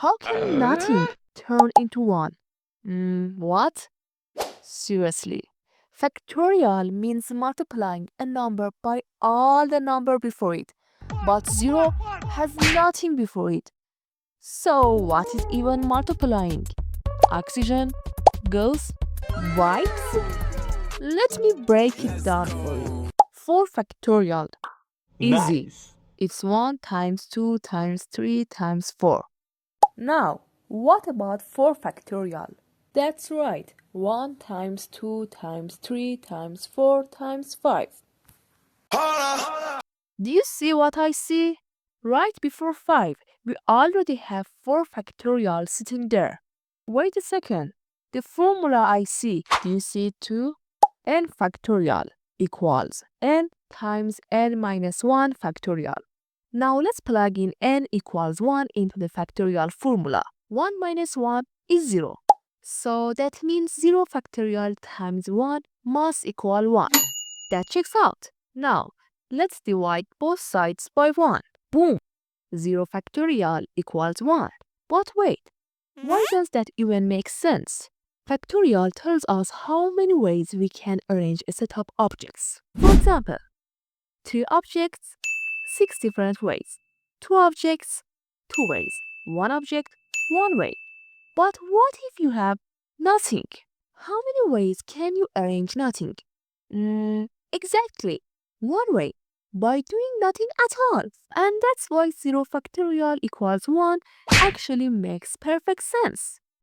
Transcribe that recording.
How can nothing turn into 1? What? Seriously. Factorial means multiplying a number by all the number before it, but 0 has nothing before it. So what is even multiplying? Oxygen? Ghosts? Vibes? Let me break it down for you. 4 factorial. Easy. Nice. It's 1 times 2 times 3 times 4. Now, what about 4 factorial? That's right, 1 times 2 times 3 times 4 times 5. Do you see what I see? Right before 5, we already have 4 factorial sitting there. Wait a second. The formula I see, do you see it too? N factorial equals n times n minus 1 factorial. Now let's plug in n equals 1 into the factorial formula. 1 minus 1 is 0. So that means 0 factorial times 1 must equal 1. That checks out. Now, let's divide both sides by 1. Boom! 0 factorial equals 1. But wait, why does that even make sense? Factorial tells us how many ways we can arrange a set of objects. For example, 3 objects, 6 different ways. 2 objects, 2 ways. 1 object, 1 way. But what if you have nothing? How many ways can you arrange nothing? Exactly, 1 way, by doing nothing at all. And that's why 0 factorial equals 1 actually makes perfect sense.